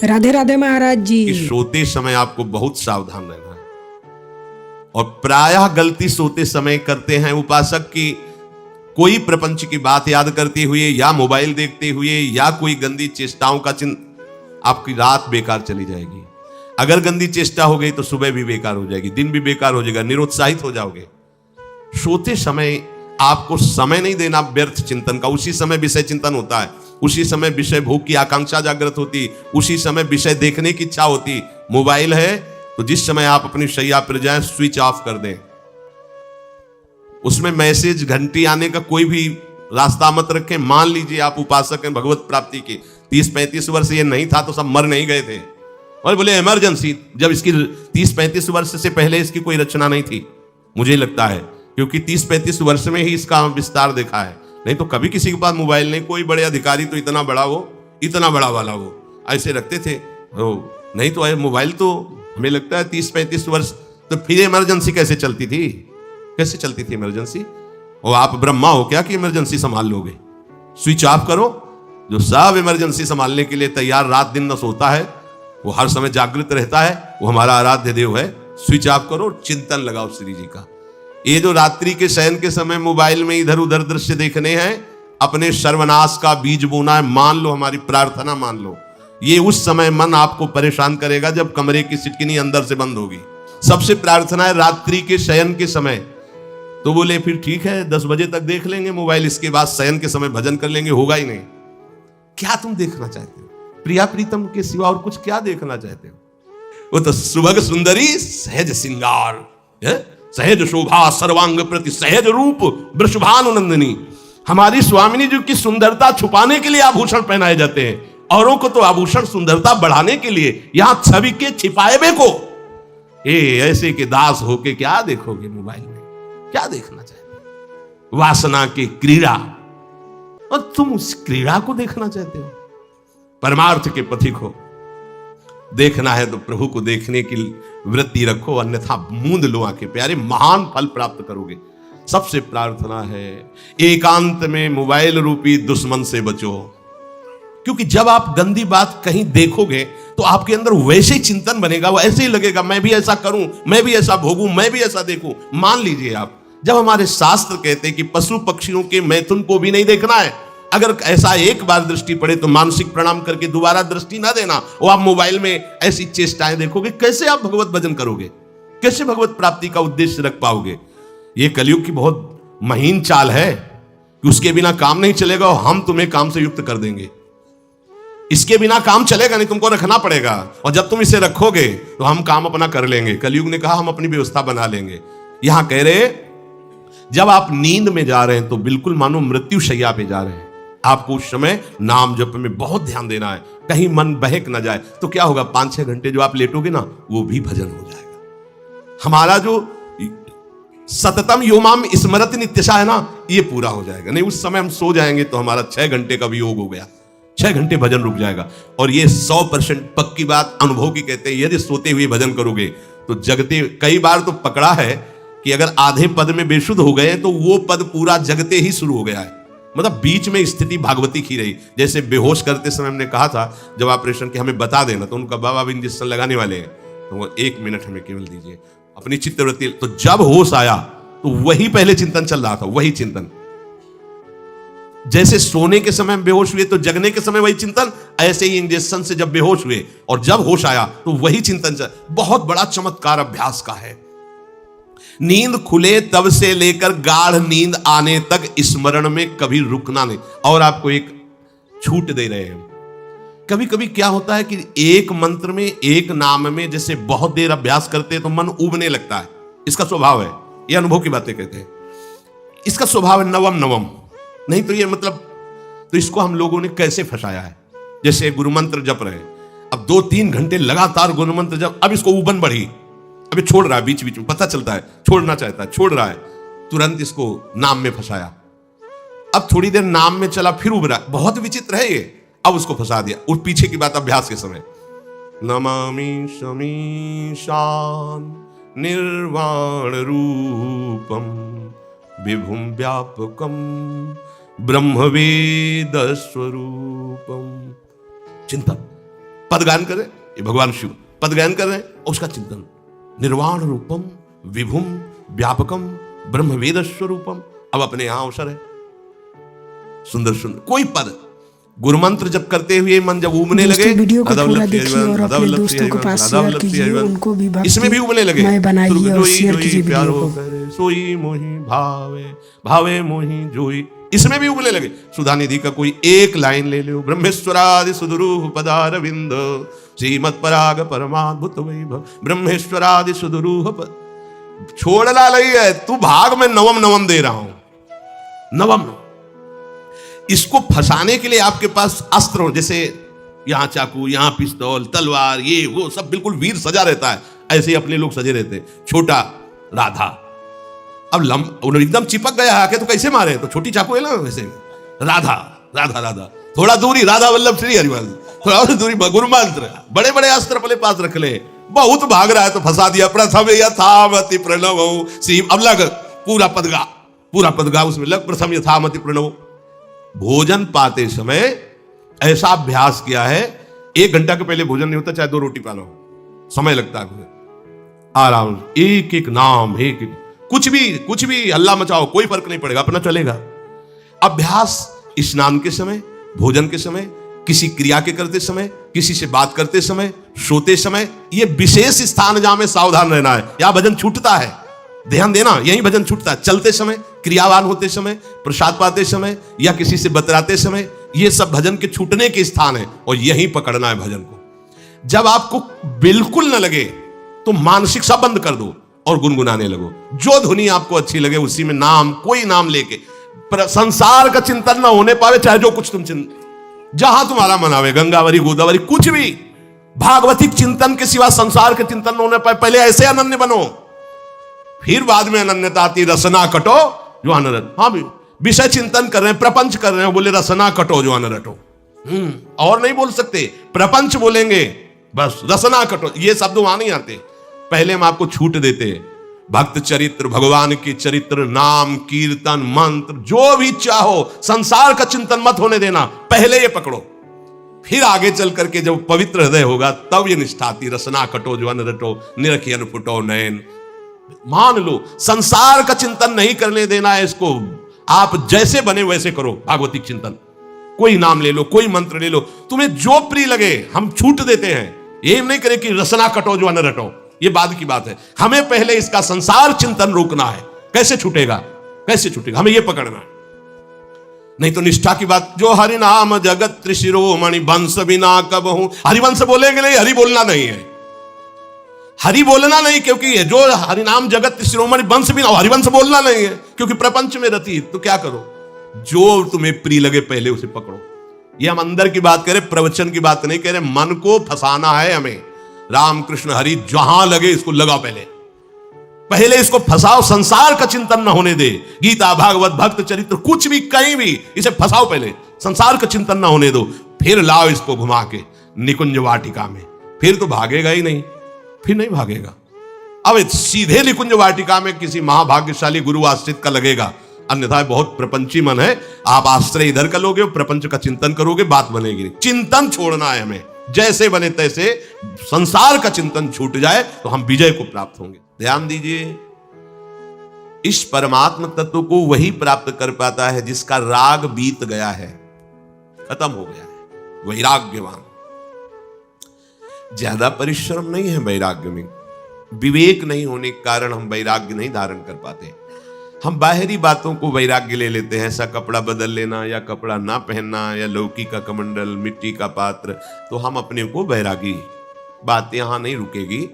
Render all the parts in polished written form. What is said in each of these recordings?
राधे राधे महाराज जी। कि सोते समय आपको बहुत सावधान रहना है। और प्रायः गलती सोते समय करते हैं उपासक की, कोई प्रपंच की बात याद करते हुए या मोबाइल देखते हुए या कोई गंदी चेष्टाओं का आपकी रात बेकार चली जाएगी। अगर गंदी चेष्टा हो गई तो सुबह भी बेकार हो जाएगी, दिन भी बेकार हो जाएगा, निरुत्साहित हो जाओगे। सोते समय आपको समय नहीं देना व्यर्थ चिंतन का। उसी समय विषय चिंतन होता है, उसी समय विषय भोग की आकांक्षा जागृत होती, उसी समय विषय देखने की इच्छा होती। मोबाइल है तो जिस समय आप अपनी शैया पर जाएं स्विच ऑफ कर दें। उसमें मैसेज घंटी आने का कोई भी रास्ता मत रखें। मान लीजिए आप उपासक हैं भगवत प्राप्ति के, 30-35 वर्ष ये नहीं था तो सब मर नहीं गए थे। और बोले इमरजेंसी, जब इसकी 30-35 वर्ष से पहले इसकी कोई रचना नहीं थी, मुझे लगता है, क्योंकि 30-35 वर्ष में ही इसका विस्तार देखा है। नहीं तो कभी किसी के पास मोबाइल नहीं। कोई बड़े अधिकारी तो इतना बड़ा वो, इतना बड़ा वाला वो ऐसे रखते थे। नहीं तो मोबाइल तो हमें लगता है 30-35 वर्ष। तो फिर इमरजेंसी कैसे चलती थी? कैसे चलती थी इमरजेंसी? और आप ब्रह्मा हो क्या कि इमरजेंसी संभाल लोगे? स्विच ऑफ करो। जो सब इमरजेंसी संभालने के लिए तैयार रात दिन न सोता है, वो हर समय जागृत रहता है, वो हमारा आराध्य देव है। स्विच ऑफ करो, चिंतन लगाओ श्री जी का। ये जो रात्रि के शयन के समय मोबाइल में इधर उधर दृश्य देखने हैं, अपने सर्वनाश का बीज बोना है। मान लो, हमारी प्रार्थना मान लो। ये उस समय मन आपको परेशान करेगा जब कमरे की सिटकिनी अंदर से बंद होगी। सबसे प्रार्थना है रात्रि के शयन के समय। तो बोले फिर ठीक है 10 बजे तक देख लेंगे मोबाइल, इसके बाद शयन के समय भजन कर लेंगे। होगा ही नहीं। क्या तुम देखना चाहते हो? प्रिया प्रीतम के सिवा और कुछ क्या देखना चाहते हो? वो तो सुभग सुंदरी सहज सिंगार, सहज शोभा सर्वांग प्रति सहज रूप वृषभानुनंदिनी। हमारी स्वामिनी जी की सुंदरता छुपाने के लिए आभूषण पहनाए जाते हैं, औरों को तो आभूषण सुंदरता बढ़ाने के लिए। यहां छवि के छिपाए बे को ऐसे के दास होके क्या देखोगे मोबाइल में? क्या देखना चाहते हो? वासना की क्रीड़ा, और तुम उस क्रीड़ा को देखना चाहते हो? परमार्थ के पथिक हो। देखना है तो प्रभु को देखने की वृत्ति रखो, अन्यथा मूंद लो आंखें प्यारे, महान फल प्राप्त करोगे। सबसे प्रार्थना है एकांत में मोबाइल रूपी दुश्मन से बचो। क्योंकि जब आप गंदी बात कहीं देखोगे तो आपके अंदर वैसे ही चिंतन बनेगा, वो ऐसे ही लगेगा मैं भी ऐसा करूं, मैं भी ऐसा भोगूं, मैं भी ऐसा देखूं। मान लीजिए आप, जब हमारे शास्त्र कहते हैं कि पशु पक्षियों के मैथुन को भी नहीं देखना है, अगर ऐसा एक बार दृष्टि पड़े तो मानसिक प्रणाम करके दोबारा दृष्टि ना देना। और आप मोबाइल में ऐसी चेष्टाएं देखोगे, कैसे आप भगवत भजन करोगे? कैसे भगवत प्राप्ति का उद्देश्य रख पाओगे? ये कलयुग की बहुत महीन चाल है कि उसके बिना काम नहीं चलेगा और हम तुम्हें काम से युक्त कर देंगे। इसके बिना काम चलेगा नहीं, तुमको रखना पड़ेगा। और जब तुम इसे रखोगे तो हम काम अपना कर लेंगे। कलयुग ने कहा हम अपनी व्यवस्था बना लेंगे। यहां कह रहे जब आप नींद में जा रहे हैं तो बिल्कुल मानो मृत्यु शैया पे जा रहे हैं, आपको उस समय नाम जप में बहुत ध्यान देना है, कहीं मन बहक ना जाए। तो क्या होगा, 5-6 घंटे जो आप लेटोगे ना, वो भी भजन हो जाएगा। हमारा जो सततम योमाम स्मरति नित्यशा है ना, ये पूरा हो जाएगा। नहीं उस समय हम सो जाएंगे तो हमारा 6 घंटे का भी योग हो गया, 6 घंटे भजन रुक जाएगा। और ये 100% पक्की बात अनुभव की कहते हैं। यदि सोते हुए भजन करोगे तो जगते, कई बार तो पकड़ा है कि अगर आधे पद में बेशुद्ध हो गए तो वो पद पूरा जगते ही शुरू हो गया है। मतलब बीच में स्थिति भागवती की रही। जैसे बेहोश करते समय हमने कहा था जब ऑपरेशन के हमें बता देना, तो उनका बाबा अब इंजेक्शन लगाने वाले हैं, तो वो 1 मिनट हमें केवल दीजिए अपनी चित्तवृत्ति। तो जब होश आया तो वही पहले चिंतन चल रहा था, वही चिंतन। जैसे सोने के समय बेहोश हुए तो जगने के समय वही चिंतन, ऐसे ही इंजेक्शन से जब बेहोश हुए और जब होश आया तो वही चिंतन चल। बहुत बड़ा चमत्कार अभ्यास का है। नींद खुले तब से लेकर गाढ़ नींद आने तक स्मरण में कभी रुकना नहीं। और आपको एक छूट दे रहे हैं। कभी कभी क्या होता है कि एक मंत्र में, एक नाम में जैसे बहुत देर अभ्यास करते हैं तो मन उबने लगता है। इसका स्वभाव है, ये अनुभव की बातें कहते हैं। इसका स्वभाव है नवम नवम। नहीं तो ये मतलब, तो इसको हम लोगों ने कैसे फंसाया है। जैसे गुरु मंत्र जप रहे हैं, अब 2-3 घंटे लगातार गुरु मंत्र जप, अब इसको उबन बढ़ी, अभी छोड़ रहा है, बीच बीच में पता चलता है छोड़ना चाहता है, छोड़ रहा है, तुरंत इसको नाम में फंसाया। अब थोड़ी देर नाम में चला, फिर उब रहा है, बहुत विचित्र है ये। अब उसको फंसा दिया। उस पीछे की बात अभ्यास के समय, नमामि शमीशान निर्वाण रूपम विभुम व्यापकम ब्रह्मवेद स्वरूपम। चिंतन पदगान करें, ये भगवान शिव पदगान कर रहे हैं, उसका चिंतन। निर्वाण रूपम विभुम व्यापकम ब्रह्म वेद स्वरूपम। अब अपने यहां अवसर है, सुंदर सुंदर कोई पद गुरु मंत्र जब करते हुए मन जब उबने लगे, वीडियो को पूरा देखिए और अपने दोस्तों के पास शेयर कीजिए, उनको भी इसमें भी उबने लगे। बनाइए और शेयर कीजिए वीडियो को। सोई मोहि भावे भावे मोहि जोई, इसमें भी उबने लगे। सुधानिधि का कोई एक लाइन ले लो, ब्रह्मेश्वरादि सुदुरूह पदारविंद श्रीमत् पराग परमाद्भुत वैभव। ब्रह्मेश्वरादि सुदुरूह छोड़ना नहीं है, तू भाग में नवम नवम दे रहा हूं, नवम। इसको फंसाने के लिए आपके पास अस्त्र हो, जैसे यहां चाकू, यहां पिस्तौल, तलवार, ये वो सब बिल्कुल वीर सजा रहता है, ऐसे ही अपने लोग सजे रहते हैं। छोटा राधा, अब एकदम चिपक गया आके तो कैसे मारे, तो छोटी चाकू है ना वैसे। राधा राधा राधा, थोड़ा दूरी राधा वल्लभ श्री हरिवंश, थोड़ा और दूरी गुरु मंत्र, बड़े बड़े अस्त्र अपने पास रख ले। बहुत भाग रहा है तो फंसा दिया। प्रथम यथामति प्रणव श्री, अब लग पूरा पदगा उसमें लग, प्रथम यथामति प्रणव। भोजन पाते समय ऐसा अभ्यास किया है, 1 घंटा के पहले भोजन नहीं होता, चाहे 2 रोटी पालो, समय लगता है आराम, एक एक नाम, एक कुछ भी हल्ला मचाओ, कोई फर्क नहीं पड़ेगा, अपना चलेगा। अभ्यास स्नान के समय, भोजन के समय, किसी क्रिया के करते समय, किसी से बात करते समय, सोते समय, ये विशेष स्थान जहां में सावधान रहना है। यहां भजन छूटता है, ध्यान देना, यही भजन छूटता है। चलते समय, क्रियावान होते समय, प्रसाद पाते समय या किसी से बतराते समय, ये सब भजन के छूटने के स्थान है और यहीं पकड़ना है भजन को। जब आपको बिल्कुल न लगे तो मानसिक सब बंद कर दो और गुनगुनाने लगो। जो धुनी आपको अच्छी लगे उसी में नाम, कोई नाम लेके, संसार का चिंतन ना होने पावे, चाहे जो कुछ तुम जहां तुम्हारा मन आवे, गंगावरी गोदावरी, कुछ भी भागवतिक चिंतन के सिवा संसार के चिंतन न होने पाए। पहले ऐसे अनन्य बनो, फिर बाद में अनन्यता आती, रसना कटो जो अनरट। हाँ भी विषय चिंतन कर रहे हैं, प्रपंच कर रहे हैं, बोले रसना कटो जो अनरटो। और नहीं बोल सकते, प्रपंच बोलेंगे बस, रसना कटो, ये शब्द वहां नहीं आते। पहले हम आपको छूट देते, भक्त चरित्र, भगवान के चरित्र, नाम कीर्तन मंत्र, जो भी चाहो, संसार का चिंतन मत होने देना, पहले ये पकड़ो। फिर आगे चल करके जब पवित्र हृदय होगा तब ये निष्ठा आती, रसना कटो जो अनरटो निरखी अनफुटो नयन। मान लो संसार का चिंतन नहीं करने देना है इसको, आप जैसे बने वैसे करो भागवतिक चिंतन। कोई नाम ले लो, कोई मंत्र ले लो, तुम्हें जो प्रिय लगे, हम छूट देते हैं। ये नहीं करे कि रसना कटो जो अन्न रटो, ये बाद की बात है। हमें पहले इसका संसार चिंतन रोकना है। कैसे छूटेगा, कैसे छूटेगा, हमें ये पकड़ना है। नहीं तो निष्ठा की बात, जो हरि नाम जगत त्रिशिरोमणि वंश बिना कबहू, हरिवंश बोलेंगे नहीं, हरि बोलना नहीं है, हरि बोलना नहीं, क्योंकि जो हरिनाम जगत शिरोमणि वंश भी ना, हरिवंश बोलना नहीं है, क्योंकि प्रपंच में रति। तो क्या करो, जो तुम्हें प्रिय लगे पहले उसे पकड़ो। ये हम अंदर की बात करें, प्रवचन की बात नहीं कह रहे। मन को फंसाना है हमें, राम कृष्ण हरि जहां लगे इसको लगाओ, पहले इसको फंसाओ, संसार का चिंतन ना होने दे। गीता भागवत भक्त चरित्र कुछ भी कहीं भी इसे फंसाओ, पहले संसार का चिंतन ना होने दो, फिर लाओ इसको घुमा के निकुंज वाटिका में। फिर तो भागेगा ही नहीं, फिर नहीं भागेगा। अब सीधे निकुंज वाटिका में किसी महाभाग्यशाली गुरु आश्रित का लगेगा, अन्यथा बहुत प्रपंची मन है। आप आश्रय इधर का लोगे, प्रपंच का चिंतन करोगे, बात बनेगी। चिंतन छोड़ना है हमें, जैसे बने तैसे संसार का चिंतन छूट जाए तो हम विजय को प्राप्त होंगे। ध्यान दीजिए, इस परमात्म तत्व को वही प्राप्त कर पाता है जिसका राग बीत गया है, खत्म हो गया है, वैराग्यवान। ज्यादा परिश्रम नहीं है वैराग्य में, विवेक नहीं होने के कारण हम वैराग्य नहीं धारण कर पाते। हम बाहरी बातों को वैराग्य ले लेते हैं, ऐसा कपड़ा बदल लेना या कपड़ा ना पहनना या लौकी का कमंडल, मिट्टी का पात्र, तो हम अपने को वैरागी। बात यहां नहीं रुकेगी।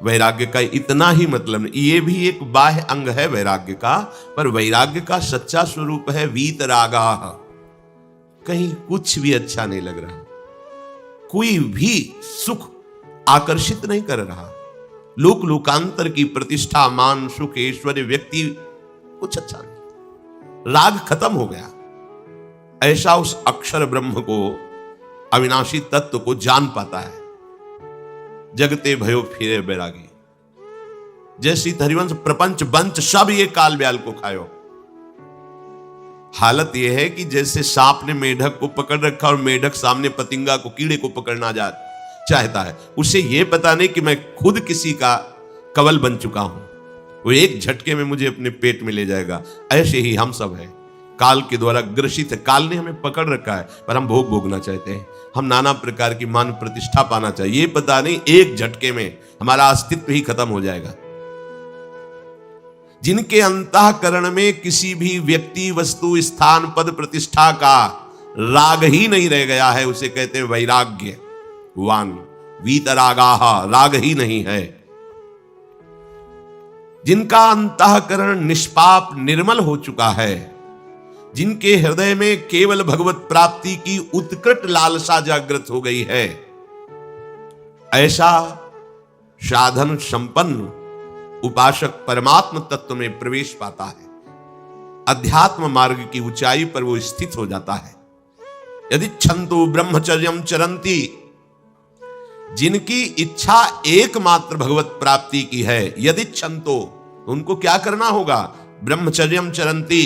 वैराग्य का इतना ही मतलब नहीं, ये भी एक बाह्य अंग है वैराग्य का, पर वैराग्य का सच्चा स्वरूप है वीतरागा। कहीं कुछ भी अच्छा नहीं लग रहा, कोई भी सुख आकर्षित नहीं कर रहा, लोक लोकांतर की प्रतिष्ठा, मान, सुख, ऐश्वर्य, व्यक्ति, कुछ अच्छा नहीं, राग खत्म हो गया। ऐसा उस अक्षर ब्रह्म को, अविनाशी तत्व को जान पाता है। जगते भयो फिरे बैरागी, जैसी हरिवंश प्रपंच बंच सब ये काल ब्याल को खायो। हालत यह है कि जैसे सांप ने मेढक को पकड़ रखा और मेढक सामने पतिंगा को, कीड़े को पकड़ना जाए, चाहता है। उसे यह पता नहीं कि मैं खुद किसी का कवल बन चुका हूं, वो एक झटके में मुझे अपने पेट में ले जाएगा। ऐसे ही हम सब हैं, काल के द्वारा ग्रसित है। काल ने हमें पकड़ रखा है, पर हम भोग भोगना चाहते हैं, हम नाना प्रकार की मान प्रतिष्ठा पाना चाहिए। ये पता नहीं एक झटके में हमारा अस्तित्व ही खत्म हो जाएगा। जिनके अंतःकरण में किसी भी व्यक्ति, वस्तु, स्थान, पद, प्रतिष्ठा का राग ही नहीं रह गया है, उसे कहते हैं वैराग्यवान। वीतरागाह, राग ही नहीं है। जिनका अंतःकरण निष्पाप, निर्मल हो चुका है, जिनके हृदय में केवल भगवत प्राप्ति की उत्कट लालसा जागृत हो गई है, ऐसा साधन संपन्न उपासक परमात्म तत्व में प्रवेश पाता है। अध्यात्म मार्ग की ऊंचाई पर वो स्थित हो जाता है। यदि छंतु ब्रह्मचर्यम चरंती, जिनकी इच्छा एकमात्र भगवत प्राप्ति की है, यदि छंतो, तो उनको क्या करना होगा? ब्रह्मचर्यम चरंती,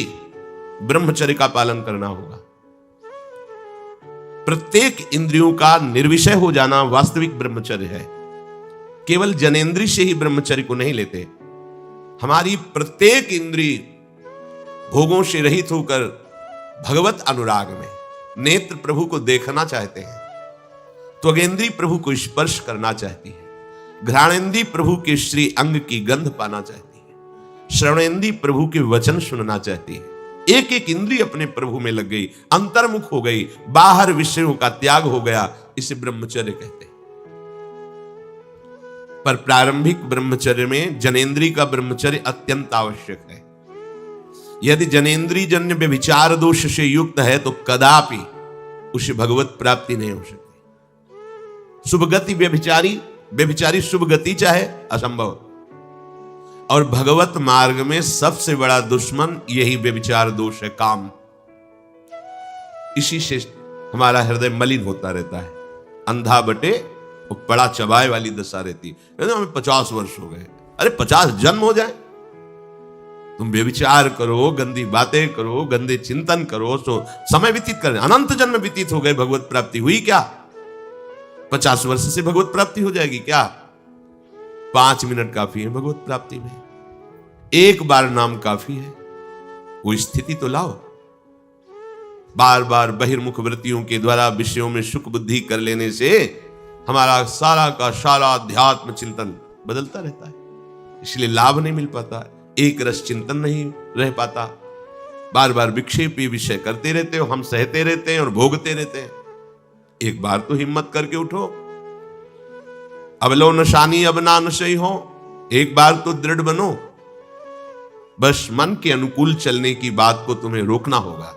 ब्रह्मचर्य का पालन करना होगा। प्रत्येक इंद्रियों का निर्विषय हो जाना वास्तविक ब्रह्मचर्य है। केवल जनेंद्रिय से ही ब्रह्मचर्य को नहीं लेते। हमारी प्रत्येक इंद्रिय भोगों से रहित होकर भगवत अनुराग में नेत्र प्रभु को देखना चाहते हैं, त्वगेंद्रिय प्रभु को स्पर्श करना चाहती है, घ्राणेंद्रिय प्रभु के श्री अंग की गंध पाना चाहती है, श्रवणेंद्रिय प्रभु के वचन सुनना चाहती है। एक एक इंद्रिय अपने प्रभु में लग गई, अंतर्मुख हो गई, बाहर विषयों का त्याग हो गया। इसे ब्रह्मचर्य कहते हैं। पर प्रारंभिक ब्रह्मचर्य में जनेंद्रिय का ब्रह्मचर्य अत्यंत आवश्यक है। यदि जनेंद्रिय जन्य व्यभिचार दोष से युक्त है तो कदापि उसे भगवत प्राप्ति नहीं हो सकती। शुभ गति व्यभिचारी शुभ गति चाहे, असंभव। और भगवत मार्ग में सबसे बड़ा दुश्मन यही व्यभिचार दोष है, काम। इसी से हमारा हृदय मलिन होता रहता है, अंधा बटे और बड़ा चबाए वाली दशा रहती है। हमें 50 वर्ष हो गए, अरे 50 जन्म हो जाए, तुम व्यभिचार करो, गंदी बातें करो, गंदे चिंतन करो, तो समय व्यतीत करें। अनंत जन्म व्यतीत हो गए, भगवत प्राप्ति हुई क्या? 50 वर्ष से भगवत प्राप्ति हो जाएगी क्या? 5 मिनट काफी है भगवत प्राप्ति में, एक बार नाम काफी है। वो स्थिति तो लाओ। बार बार बहिर्मुख वृत्तियों के द्वारा विषयों में सुख बुद्धि कर लेने से हमारा सारा का सारा अध्यात्म चिंतन बदलता रहता है, इसलिए लाभ नहीं मिल पाता, एक रस चिंतन नहीं रह पाता। बार बार विक्षेपी विषय करते रहते हो, हम सहते रहते हैं और भोगते रहते हैं। एक बार तो हिम्मत करके उठो, अबलो नशानी अब ना नशई हो, एक बार तो दृढ़ बनो। बस मन के अनुकूल चलने की बात को तुम्हें रोकना होगा,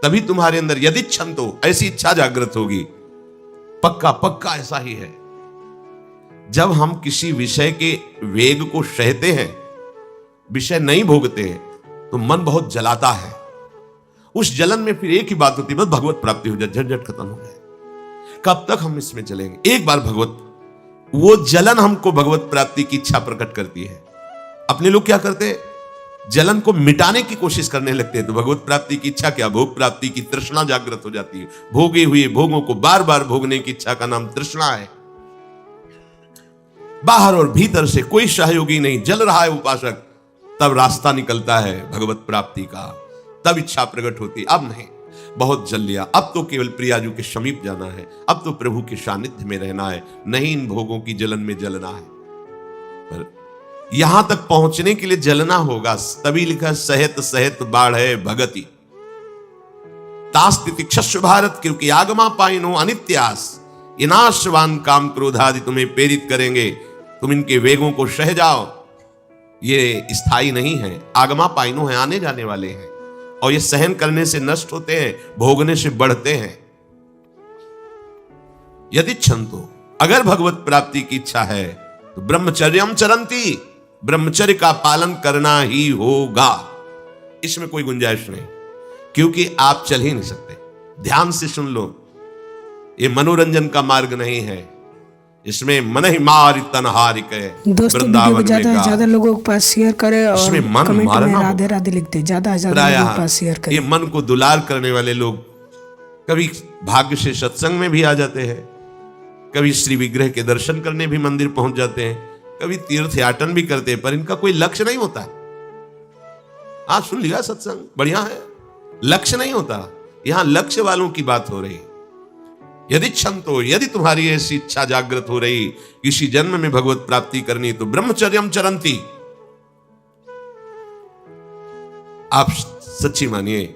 तभी तुम्हारे अंदर यदि छंतो, ऐसी इच्छा जागृत होगी। पक्का पक्का ऐसा ही है। जब हम किसी विषय के वेग को सहते हैं, विषय नहीं भोगते हैं, तो मन बहुत जलाता है। उस जलन में फिर एक ही बात होती है, बस भगवत प्राप्ति हो जाए, झंझट खत्म हो जाए। कब तक हम इसमें चलेंगे? एक बार भगवत, वो जलन हमको भगवत प्राप्ति की इच्छा प्रकट करती है। अपने लोग क्या करते हैं? जलन को मिटाने की कोशिश करने लगते हैं, तो भगवत प्राप्ति की इच्छा क्या, भोग प्राप्ति की तृष्णा जागृत हो जाती है। भोगे हुए भोगों को बार बार भोगने की इच्छा का नाम तृष्णा है। बाहर और भीतर से कोई सहयोगी नहीं, जल रहा है उपासक, तब रास्ता निकलता है भगवत प्राप्ति का, तब इच्छा प्रकट होती। अब नहीं, बहुत जल लिया, अब तो केवल प्रियाजू के समीप जाना है, अब तो प्रभु के सानिध्य में रहना है, नहीं इन भोगों की जलन में जलना है। पर यहां तक पहुंचने के लिए जलना होगा, तभी लिखा सहित सहित बाढ़े भगति तास्तितिक्षस्व भारत, क्योंकि आगमा पाइनो अनित्यास, ये नाशवान काम क्रोध आदि तुम्हें प्रेरित करेंगे, तुम इनके वेगों को सह जाओ। ये स्थायी नहीं है, आगमा पाइनो है, आने जाने वाले हैं, और ये सहन करने से नष्ट होते हैं, भोगने से बढ़ते हैं। यदि छंतो, अगर भगवत प्राप्ति की इच्छा है तो ब्रह्मचर्यम चरंती, ब्रह्मचर्य का पालन करना ही होगा, इसमें कोई गुंजाइश नहीं, क्योंकि आप चल ही नहीं सकते। ध्यान से सुन लो, ये मनोरंजन का मार्ग नहीं है, इसमें मन ही मार तनहारिक है। वृंदावन ज्यादा लोगों के पास शेयर करे और इसमें मन मारना, राधे राधे लिखते, ज्यादा लोगों के पास शेयर करे। ये मन को दुलार करने वाले लोग कभी भाग्य से सत्संग में भी आ जाते हैं, कभी श्री विग्रह के दर्शन करने भी मंदिर पहुंच जाते हैं, कभी तीर्थ याटन भी करते हैं, पर इनका कोई लक्ष्य नहीं होता। आज सुन लिया सत्संग, बढ़िया है, लक्ष्य नहीं होता। यहां लक्ष्य वालों की बात हो रही। यदि क्षंतो, यदि तुम्हारी ऐसी इच्छा जागृत हो रही किसी जन्म में भगवत प्राप्ति करनी, तो ब्रह्मचर्यम चरंती। आप सच्ची मानिए,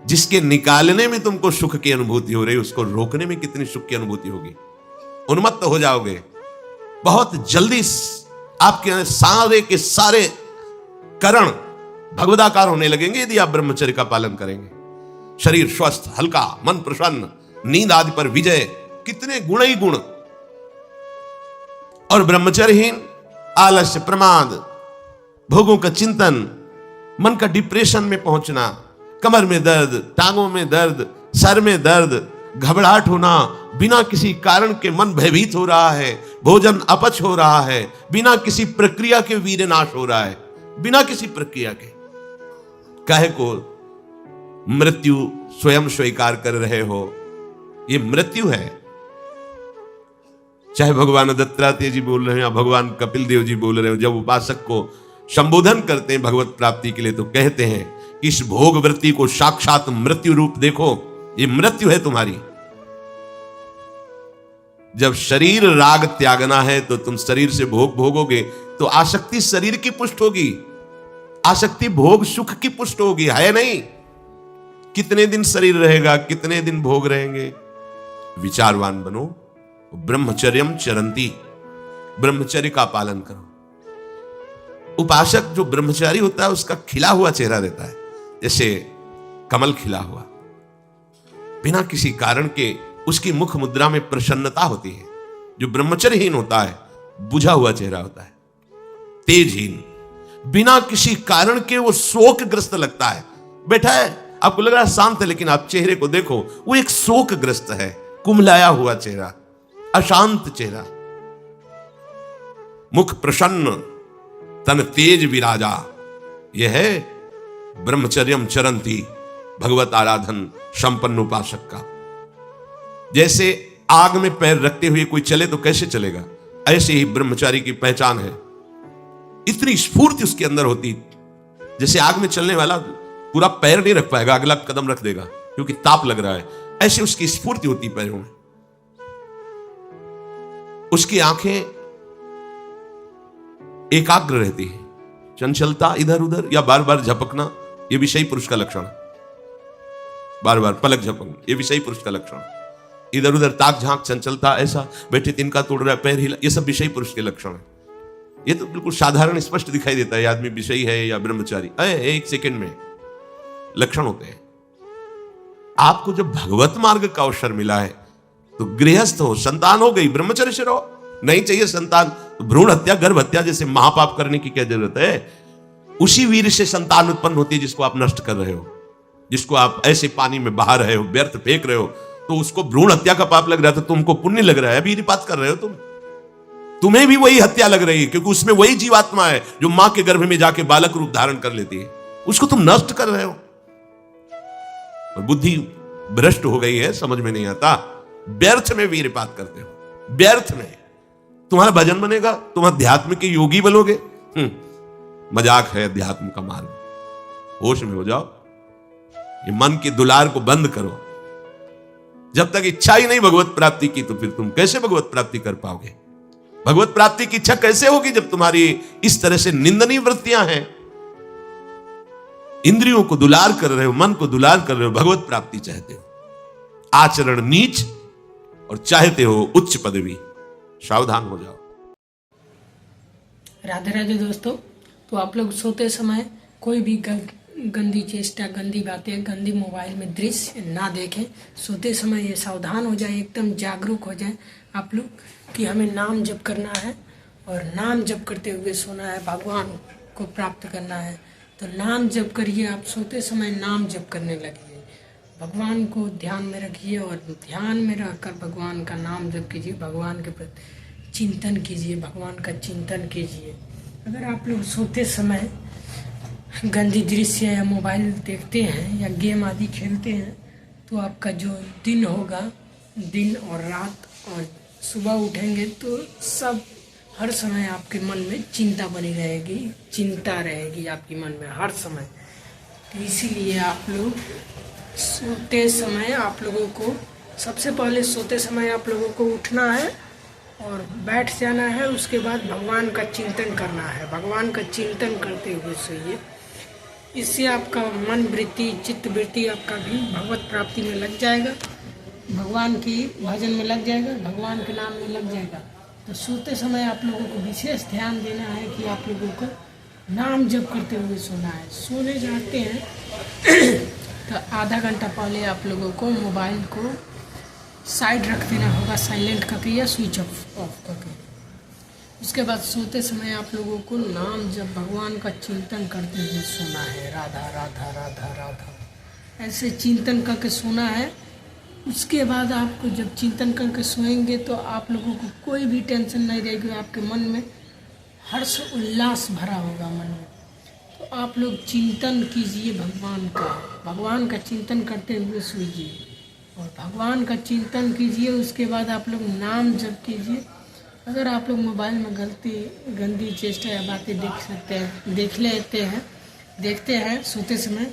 जिसके निकालने में तुमको सुख की अनुभूति हो रही, उसको रोकने में कितनी सुख की अनुभूति होगी। उन्मत्त हो जाओगे बहुत जल्दी। आपके सारे के सारे करण भगवदाकार होने लगेंगे यदि आप ब्रह्मचर्य का पालन करेंगे। शरीर स्वस्थ, हल्का, मन प्रसन्न, नींद आदि पर विजय, कितने गुण ही गुण। और ब्रह्मचर्यहीन आलस्य, प्रमाद, भोगों का चिंतन, मन का डिप्रेशन में पहुंचना, कमर में दर्द, टांगों में दर्द, सर में दर्द, घबराहट होना, बिना किसी कारण के मन भयभीत हो रहा है, भोजन अपच हो रहा है, बिना किसी प्रक्रिया के वीरनाश हो रहा है, बिना किसी प्रक्रिया के। काहे को मृत्यु स्वयं स्वीकार कर रहे हो, ये मृत्यु है। चाहे भगवान दत्तात्रेय जी बोल रहे हैं या भगवान कपिल देव जी बोल रहे हो, जब उपासक को संबोधन करते हैं भगवत प्राप्ति के लिए, तो कहते हैं कि इस भोग वृत्ति को साक्षात मृत्यु रूप देखो, ये मृत्यु है तुम्हारी। जब शरीर राग त्यागना है तो तुम शरीर से भोग भोगोगे तो आसक्ति शरीर की पुष्ट होगी, आसक्ति भोग सुख की पुष्ट होगी, है नहीं। कितने दिन शरीर रहेगा, कितने दिन भोग रहेंगे। विचारवान बनो, ब्रह्मचर्यम चरंती, ब्रह्मचर्य का पालन करो। उपासक जो ब्रह्मचारी होता है उसका खिला हुआ चेहरा रहता है, जैसे कमल खिला हुआ, बिना किसी कारण के उसकी मुख मुद्रा में प्रसन्नता होती है। जो ब्रह्मचर्यहीन होता है बुझा हुआ चेहरा होता है, तेजहीन, बिना किसी कारण के वो शोकग्रस्त लगता है। बैठा है, आपको लग रहा है शांत है, लेकिन आप चेहरे को देखो, वो एक शोकग्रस्त है, कुम्हलाया हुआ चेहरा, अशांत चेहरा, मुख प्रसन्न, तन तेज विराजा। यह है ब्रह्मचर्यम चरंती, भगवत आराधन संपन्न उपासक का। जैसे आग में पैर रखते हुए कोई चले तो कैसे चलेगा, ऐसे ही ब्रह्मचारी की पहचान है। इतनी स्फूर्ति उसके अंदर होती, जैसे आग में चलने वाला पूरा पैर नहीं रख पाएगा, अगला कदम रख देगा क्योंकि ताप लग रहा है, ऐसे उसकी स्फूर्ति होती पैरों में। उसकी आंखें एकाग्र रहती है, चंचलता इधर उधर या बार बार झपकना यह विषयी पुरुष का लक्षण, बार बार पलक झपकना यह विषयी पुरुष का लक्षण, इधर उधर ताक झांक, चंचलता, ऐसा बैठे तिनका तोड़ रहा है, पैर हिला, ये सब विषयी पुरुष के लक्षण है। ये तो बिल्कुल साधारण स्पष्ट दिखाई देता है आदमी विषयी है या ब्रह्मचारी, एक सेकंड में लक्षण होते हैं। आपको जब भगवत मार्ग का अवसर मिला है तो गृहस्थ हो, संतान हो गई, ब्रह्मचर्य से रहो। नहीं चाहिए संतान तो भ्रूण हत्या, गर्भ हत्या जैसे महापाप करने की क्या जरूरत है। उसी वीर से संतान उत्पन्न होती है जिसको आप नष्ट कर रहे हो, जिसको आप ऐसे पानी में बहा रहे हो, व्यर्थ फेंक रहे हो, तो उसको भ्रूण हत्या का पाप लग रहा है, तो तुमको पुण्य लग रहा है, वीरपात कर रहे हो तुम्हें भी वही हत्या लग रही है, क्योंकि उसमें वही जीवात्मा है जो मां के गर्भ में जाके बालक रूप धारण कर लेती है, उसको तुम नष्ट कर रहे हो। और बुद्धि भ्रष्ट हो गई है, समझ में नहीं आता, व्यर्थ में वीरपात करते हो, व्यर्थ में। तुम्हारा भजन बनेगा, तुम अध्यात्म के योगी बनोगे, मजाक है अध्यात्म का मार्ग। होश में हो जाओ, ये मन के दुलार को बंद करो। जब तक इच्छा ही नहीं भगवत प्राप्ति की, तो फिर तुम कैसे भगवत प्राप्ति कर पाओगे। भगवत प्राप्ति की इच्छा कैसे होगी जब तुम्हारी इस तरह से निंदनीय वृत्तियां हैं। इंद्रियों को दुलार कर रहे हो, मन को दुलार कर रहे हो, भगवत प्राप्ति चाहते हो, आचरण नीच और चाहते हो उच्च पदवी। सावधान हो जाओ। राधे राधे दोस्तों। तो आप लोग सोते समय कोई भी गंदी चेष्टा, गंदी बातें, गंदी मोबाइल में दृश्य ना देखें। सोते समय ये सावधान हो जाए, एकदम जागरूक हो जाए आप लोग कि हमें नाम जप करना है और नाम जप करते हुए सोना है, भगवान को प्राप्त करना है। तो नाम जप करिए, आप सोते समय नाम जप करने लगिए, भगवान को ध्यान में रखिए और ध्यान में रखकर भगवान का नाम जप कीजिए, भगवान के प्रति चिंतन कीजिए, भगवान का चिंतन कीजिए। अगर आप लोग सोते समय गंदी दृश्य या मोबाइल देखते हैं या गेम आदि खेलते हैं तो आपका जो दिन होगा, दिन और रात और सुबह उठेंगे तो सब हर समय आपके मन में चिंता बनी रहेगी, चिंता रहेगी आपके मन में हर समय। तो इसीलिए आप लोग सोते समय आप लोगों को सबसे पहले सोते समय आप लोगों को उठना है और बैठ जाना है। उसके बाद भगवान का चिंतन करना है, भगवान का चिंतन करते हुए सोइए। इससे आपका मन वृत्ति चित्त वृत्ति आपका भी भगवत प्राप्ति में लग जाएगा, भगवान की भजन में लग जाएगा, भगवान के नाम में लग जाएगा। तो सोते समय आप लोगों को विशेष ध्यान देना है कि आप लोगों को नाम जप करते हुए सोना है। सोने जाते हैं तो आधा घंटा पहले आप लोगों को मोबाइल को साइड रख देना होगा, साइलेंट करके या स्विच ऑफ करके। उसके बाद सोते समय आप लोगों को नाम जब भगवान का चिंतन करते हुए सोना है, राधा राधा राधा राधा, ऐसे चिंतन करके सोना है। उसके बाद आपको जब चिंतन करके सोएंगे तो आप लोगों को कोई भी टेंशन नहीं रहेगी, आपके मन में हर्ष उल्लास भरा होगा मन में। तो आप लोग चिंतन कीजिए भगवान का चिंतन करते हुए सोइए और भगवान का चिंतन कीजिए। उसके बाद आप लोग नाम जप कीजिए। अगर आप लोग मोबाइल में गंदी चेष्टा या बातें देखते हैं सोते समय,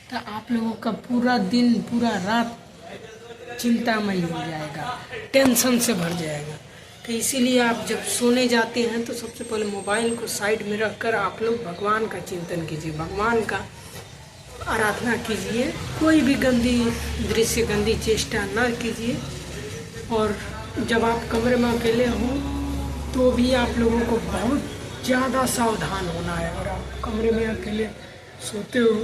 तो आप लोगों का पूरा दिन पूरा रात चिंतामय हो जाएगा, टेंशन से भर जाएगा। तो इसीलिए आप जब सोने जाते हैं तो सबसे पहले मोबाइल को साइड में रखकर आप लोग भगवान का चिंतन कीजिए, भगवान का आराधना कीजिए। कोई भी गंदी दृश्य गंदी चेष्टा न कीजिए। और जब आप कमरे में अकेले हों तो भी आप लोगों को बहुत ज़्यादा सावधान होना है। अगर आप कमरे में अकेले सोते हो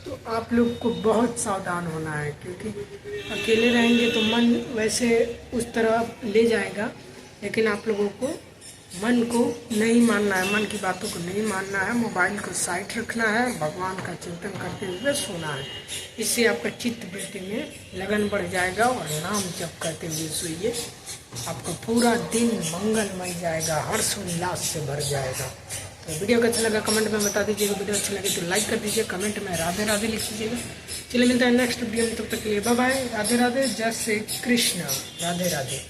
तो आप लोग को बहुत सावधान होना है, क्योंकि अकेले रहेंगे तो मन वैसे उस तरह ले जाएगा, लेकिन आप लोगों को मन को नहीं मानना है, मन की बातों को नहीं मानना है। मोबाइल को साइड रखना है, भगवान का चिंतन करते हुए सोना है। इससे आपका चित्त वृत्ति में लगन बढ़ जाएगा और नाम जप करते हुए सोइए। आपका पूरा दिन मंगलमय जाएगा, हर्ष उल्लास से भर जाएगा। तो वीडियो का अच्छा लगा कमेंट में बता दीजिएगा, वीडियो अच्छा लगे तो लाइक कर दीजिए, कमेंट में राधे राधे लिख दीजिएगा। चलिए मिलता है नेक्स्ट वीडियो में, तब तक के लिए बाय बाय, राधे राधे, जय श्री कृष्ण, राधे राधे।